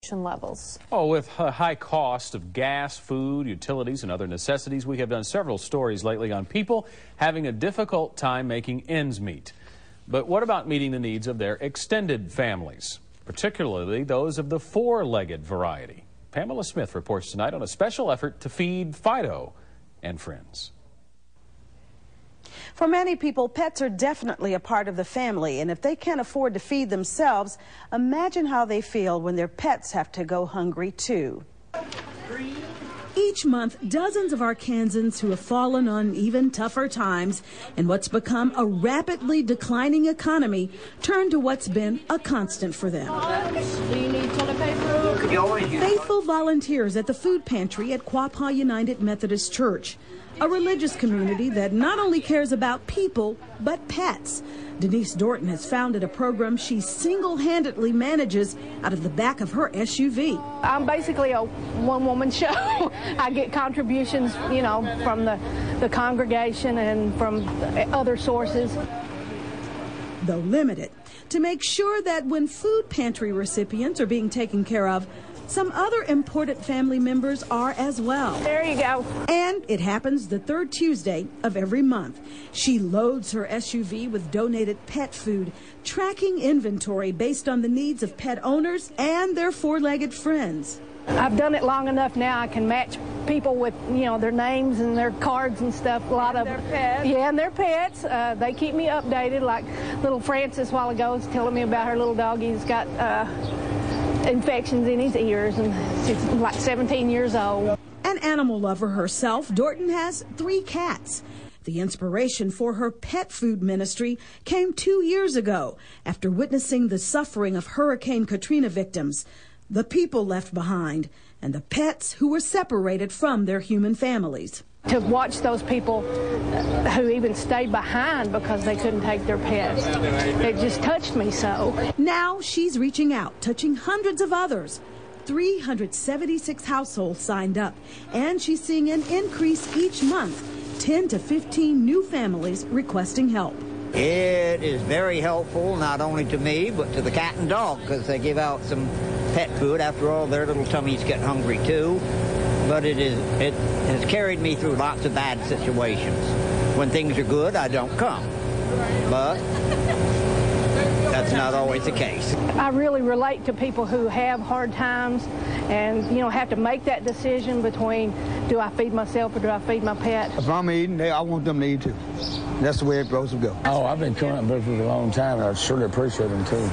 inflation levels. Oh, with a high cost of gas, food, utilities, and other necessities, we have done several stories lately on people having a difficult time making ends meet. But what about meeting the needs of their extended families, particularly those of the four-legged variety? Pamela Smith reports tonight on a special effort to feed Fido and friends. For many people, pets are definitely a part of the family, and if they can't afford to feed themselves, imagine how they feel when their pets have to go hungry too. Each month, dozens of Arkansans who have fallen on even tougher times in what's become a rapidly declining economy turn to what's been a constant for them. Do you need toilet paper? Faithful volunteers at the food pantry at Quapaw United Methodist Church, a religious community that not only cares about people, but pets. Denise Dorton has founded a program she single-handedly manages out of the back of her SUV. I'm basically a one-woman show. I get contributions, you know, from the congregation and from other sources. Though limited, to make sure that when food pantry recipients are being taken care of, some other important family members are as well. There you go. And it happens the third Tuesday of every month. She loads her SUV with donated pet food, tracking inventory based on the needs of pet owners and their four-legged friends. I've done it long enough now. I can match people with, you know, their names and their cards and stuff. A lot of their pets. Yeah, and their pets. They keep me updated. Like little Francis a while ago was telling me about her little dog. He's got infections in his ears, and she's like 17 years old. An animal lover herself, Dorton has 3 cats. The inspiration for her pet food ministry came 2 years ago after witnessing the suffering of Hurricane Katrina victims, the people left behind, and the pets who were separated from their human families. To watch those people who even stayed behind because they couldn't take their pets, it just touched me so. Now she's reaching out, touching hundreds of others. 376 households signed up, and she's seeing an increase each month, 10 to 15 new families requesting help. It is very helpful, not only to me, but to the cat and dog, because they give out some pet food. After all, their little tummies get hungry too. But it has carried me through lots of bad situations. When things are good, I don't come. But that's not always the case. I really relate to people who have hard times and, you know, have to make that decision between, do I feed myself or do I feed my pet? If I'm eating, I want them to eat too. That's the way it supposed to go. Oh, I've been coming up with for a long time, and I surely appreciate them too.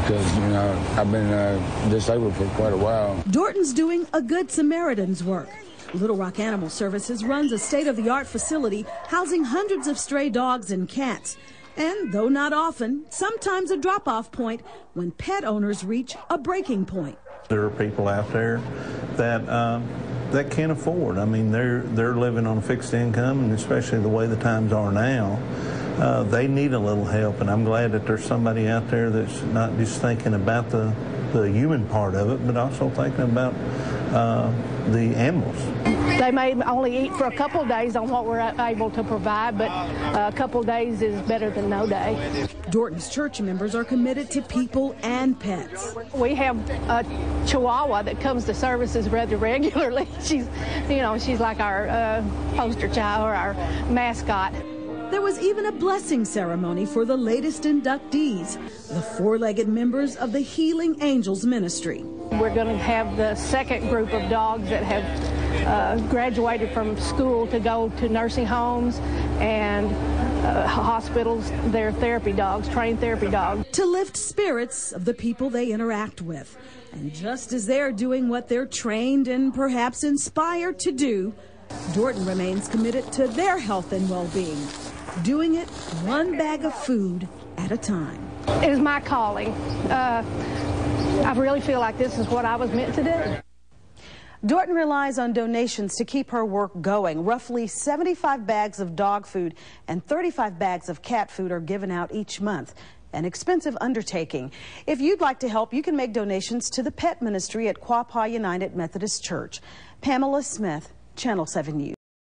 Because, you know, I've been disabled for quite a while. Dorton's doing a Good Samaritan's work. Little Rock Animal Services runs a state-of-the-art facility housing hundreds of stray dogs and cats. And though not often, sometimes a drop-off point when pet owners reach a breaking point. There are people out there that that can't afford. I mean, they're living on a fixed income, and especially the way the times are now, they need a little help. And I'm glad that there's somebody out there that's not just thinking about the human part of it, but also thinking about the animals. They may only eat for a couple of days on what we're able to provide, but a couple of days is better than no day. Dorton's church members are committed to people and pets. We have a Chihuahua that comes to services rather regularly. She's like our poster child or our mascot. There was even a blessing ceremony for the latest inductees, the four-legged members of the Healing Angels Ministry. We're going to have the second group of dogs that have graduated from school to go to nursing homes and hospitals. They're therapy dogs, trained therapy dogs. To lift spirits of the people they interact with. And just as they're doing what they're trained and perhaps inspired to do, Dorton remains committed to their health and well-being, doing it one bag of food at a time. It is my calling. I really feel like this is what I was meant to do. Dorton relies on donations to keep her work going. Roughly 75 bags of dog food and 35 bags of cat food are given out each month. An expensive undertaking. If you'd like to help, you can make donations to the pet ministry at Quapaw United Methodist Church. Pamela Smith, Channel 7 News.